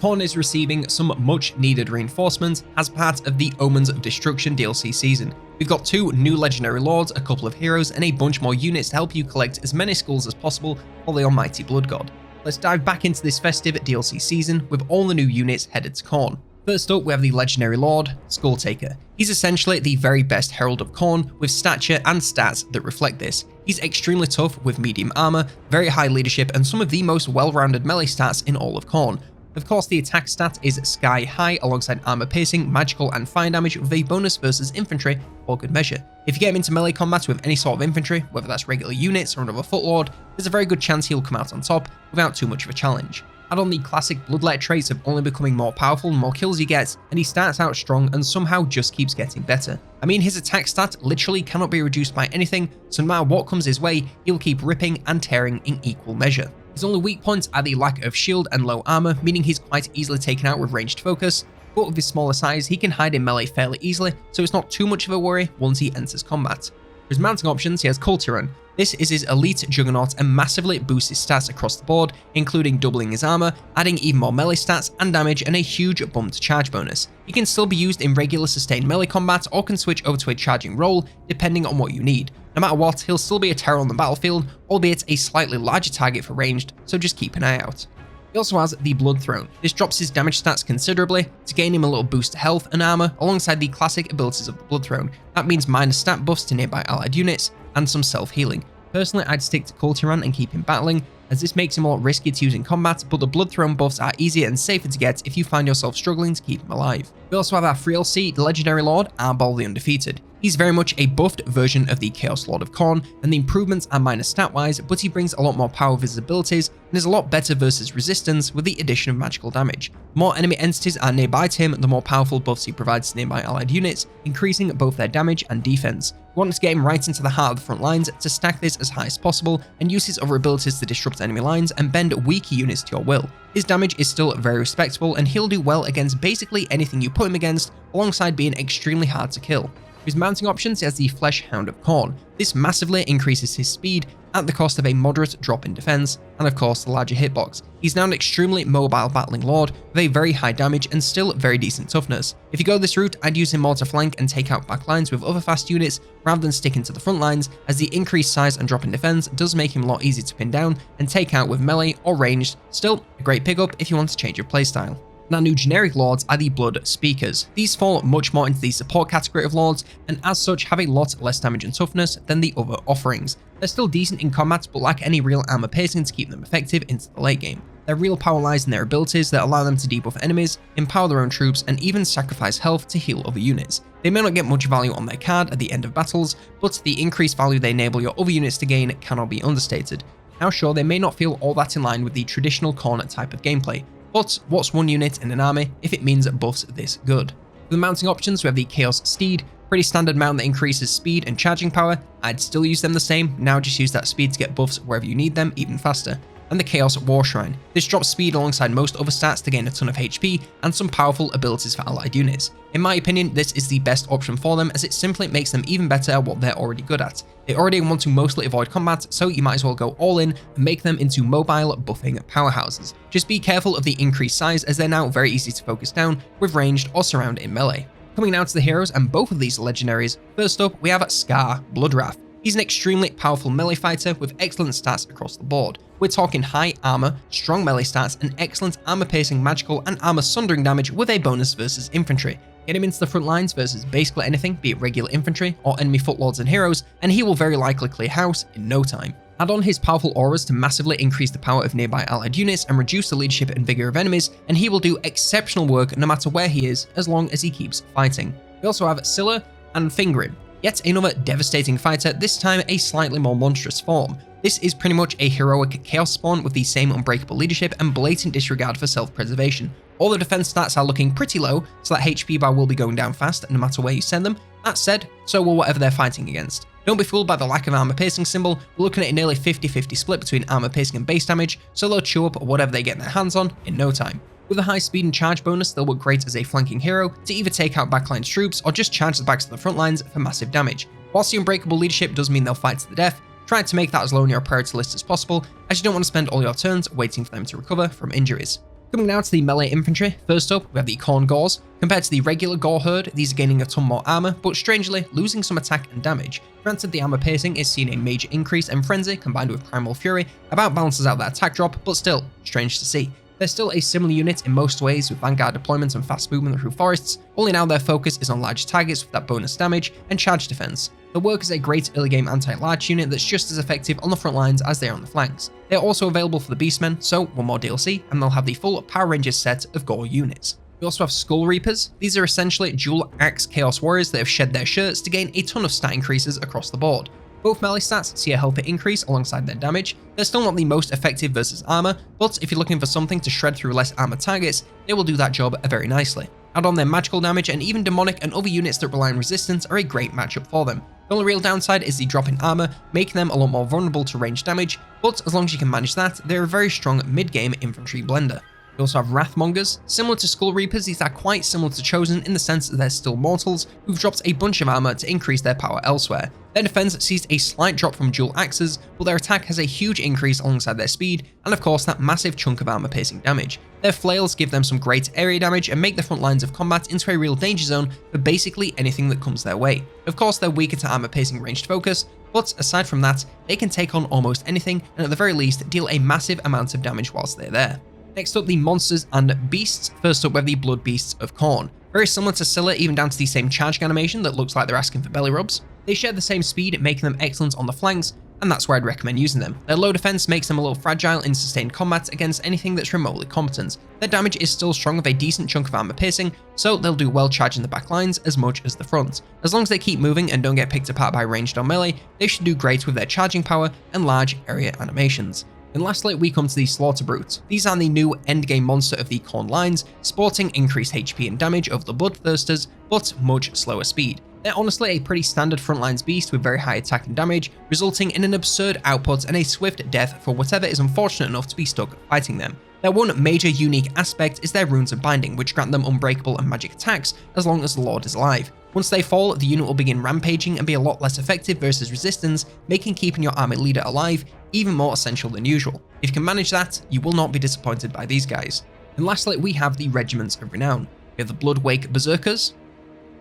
Khorne is receiving some much needed reinforcements as part of the Omens of Destruction DLC season. We've got 2 new legendary lords, a couple of heroes, and a bunch more units to help you collect as many skulls as possible for the almighty blood god. Let's dive back into this festive DLC season with all the new units headed to Khorne. First up, we have the legendary lord, Skulltaker. He's essentially the very best herald of Khorne, with stature and stats that reflect this. He's extremely tough with medium armor, very high leadership, and some of the most well-rounded melee stats in all of Khorne. Of course, the attack stat is sky high alongside armor piercing, magical, and fire damage with a bonus versus infantry for good measure. If you get him into melee combat with any sort of infantry, whether that's regular units or another footlord, there's a very good chance he'll come out on top without too much of a challenge. Add on the classic bloodlet traits of only becoming more powerful the more kills he gets, and he starts out strong and somehow just keeps getting better. I mean, his attack stat literally cannot be reduced by anything, so no matter what comes his way, he'll keep ripping and tearing in equal measure. His only weak points are the lack of shield and low armor, meaning he's quite easily taken out with ranged focus, but with his smaller size he can hide in melee fairly easily, so it's not too much of a worry once he enters combat. For his mounting options, he has Cultiran. This is his elite juggernaut and massively boosts his stats across the board, including doubling his armor, adding even more melee stats and damage, and a huge bumped charge bonus. He can still be used in regular sustained melee combat or can switch over to a charging role depending on what you need. No matter what, he'll still be a terror on the battlefield, albeit a slightly larger target for ranged, so just keep an eye out. He also has the Blood Throne. This drops his damage stats considerably to gain him a little boost to health and armor alongside the classic abilities of the Blood Throne. That means minor stat buffs to nearby allied units and some self-healing. Personally, I'd stick to Cultiran and keep him battling, as this makes him a lot riskier to use in combat, but the Blood Throne buffs are easier and safer to get if you find yourself struggling to keep him alive. We also have our 3LC, the legendary lord, Arbol the Undefeated. He's very much a buffed version of the Chaos Lord of Khorne, and the improvements are minor stat-wise, but he brings a lot more power with his abilities, and is a lot better versus resistance with the addition of magical damage. The more enemy entities are nearby to him, the more powerful buffs he provides to nearby allied units, increasing both their damage and defense. You want to get him right into the heart of the front lines to stack this as high as possible, and use his other abilities to disrupt enemy lines and bend weaker units to your will. His damage is still very respectable, and he'll do well against basically anything you put him against, alongside being extremely hard to kill. For his mounting options, he has the Flesh Hound of Khorne. This massively increases his speed at the cost of a moderate drop in defense, and of course the larger hitbox. He's now an extremely mobile battling lord with a very high damage and still very decent toughness. If you go this route, I'd use him more to flank and take out backlines with other fast units rather than sticking to the front lines, as the increased size and drop in defense does make him a lot easier to pin down and take out with melee or ranged. Still a great pickup if you want to change your playstyle. Now, new generic lords are the Blood Speakers. These fall much more into the support category of lords, and as such have a lot less damage and toughness than the other offerings. They're still decent in combat, but lack any real armor piercing to keep them effective into the late game. Their real power lies in their abilities that allow them to debuff enemies, empower their own troops, and even sacrifice health to heal other units. They may not get much value on their card at the end of battles, but the increased value they enable your other units to gain cannot be understated. Now sure, they may not feel all that in line with the traditional Khorne type of gameplay, but what's one unit in an army if it means buffs this good? For the mounting options, we have the Chaos Steed, pretty standard mount that increases speed and charging power. I'd still use them the same, now just use that speed to get buffs wherever you need them even faster. And the Chaos War Shrine. This drops speed alongside most other stats to gain a ton of HP and some powerful abilities for allied units. In my opinion, this is the best option for them, as it simply makes them even better at what they're already good at. They already want to mostly avoid combat, so you might as well go all in and make them into mobile buffing powerhouses. Just be careful of the increased size, as they're now very easy to focus down with ranged or surround in melee. Coming now to the heroes and both of these legendaries, first up we have Scar Bloodwrath. He's an extremely powerful melee fighter with excellent stats across the board. We're talking high armor, strong melee stats, and excellent armor piercing, magical, and armor sundering damage with a bonus versus infantry. Get him into the front lines versus basically anything, be it regular infantry or enemy footlords and heroes, and he will very likely clear house in no time. Add on his powerful auras to massively increase the power of nearby allied units and reduce the leadership and vigor of enemies, and he will do exceptional work no matter where he is, as long as he keeps fighting. We also have Scylla and Fingrim. Yet another devastating fighter, this time a slightly more monstrous form. This is pretty much a heroic chaos spawn with the same unbreakable leadership and blatant disregard for self-preservation. All the defense stats are looking pretty low, so that HP bar will be going down fast no matter where you send them. That said, so will whatever they're fighting against. Don't be fooled by the lack of armor piercing symbol, we're looking at a nearly 50-50 split between armor piercing and base damage, so they'll chew up whatever they get their hands on in no time. With a high speed and charge bonus, they'll work great as a flanking hero to either take out backline's troops or just charge the backs of the front lines for massive damage. Whilst the unbreakable leadership does mean they'll fight to the death, try to make that as low on your priority list as possible, as you don't want to spend all your turns waiting for them to recover from injuries. Coming now to the melee infantry, first up we have the Khorne Gors. Compared to the regular Gore herd, these are gaining a ton more armor, but strangely losing some attack and damage. Granted, the armor piercing is seeing a major increase, and Frenzy combined with Primal Fury about balances out that attack drop, but still strange to see. They're still a similar unit in most ways, with vanguard deployment and fast movement through forests, only now their focus is on large targets with that bonus damage and charge defense. They'll work as a great early game anti-large unit that's just as effective on the front lines as they are on the flanks. They are also available for the Beastmen, so one more DLC and they'll have the full Power Rangers set of Gore units. We also have Skull Reapers. These are essentially dual axe Chaos Warriors that have shed their shirts to gain a ton of stat increases across the board. Both melee stats see a healthy increase alongside their damage. They're still not the most effective versus armor, but if you're looking for something to shred through less armor targets, they will do that job very nicely. Add on their magical damage, and even demonic and other units that rely on resistance are a great matchup for them. The only real downside is the drop in armor, making them a lot more vulnerable to range damage, but as long as you can manage that, they're a very strong mid-game infantry blender. We also have Wrathmongers. Similar to Skull Reapers, these are quite similar to Chosen in the sense that they're still mortals who've dropped a bunch of armor to increase their power elsewhere. Their defense sees a slight drop from dual axes, but their attack has a huge increase alongside their speed, and of course that massive chunk of armor piercing damage. Their flails give them some great area damage and make the front lines of combat into a real danger zone for basically anything that comes their way. Of course, they're weaker to armor piercing ranged focus, but aside from that, they can take on almost anything and at the very least deal a massive amount of damage whilst they're there. Next up, the monsters and beasts. First up, we have the Blood Beasts of Khorne. Very similar to Scylla, even down to the same charging animation that looks like they're asking for belly rubs. They share the same speed, making them excellent on the flanks, and that's where I'd recommend using them. Their low defense makes them a little fragile in sustained combat against anything that's remotely competent. Their damage is still strong with a decent chunk of armor piercing, so they'll do well charging the back lines as much as the front. As long as they keep moving and don't get picked apart by ranged or melee, they should do great with their charging power and large area animations. And lastly, we come to the Slaughter Brute. These are the new endgame monster of the Khorne lines, sporting increased HP and damage over the Bloodthirsters, but much slower speed. They're honestly a pretty standard frontlines beast with very high attack and damage, resulting in an absurd output and a swift death for whatever is unfortunate enough to be stuck fighting them. Their one major unique aspect is their runes of binding, which grant them unbreakable and magic attacks as long as the Lord is alive. Once they fall, the unit will begin rampaging and be a lot less effective versus resistance, making keeping your army leader alive even more essential than usual. If you can manage that, you will not be disappointed by these guys. And lastly, we have the Regiments of Renown. We have the Bloodwake Berserkers,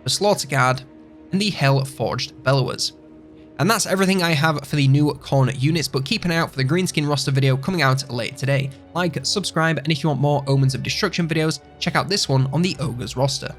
the Slaughter Guard, and the Hell-Forged Bellowers. And that's everything I have for the new Khorne units, but keep an eye out for the Greenskin roster video coming out later today. Like, subscribe, and if you want more Omens of Destruction videos, check out this one on the Ogres roster.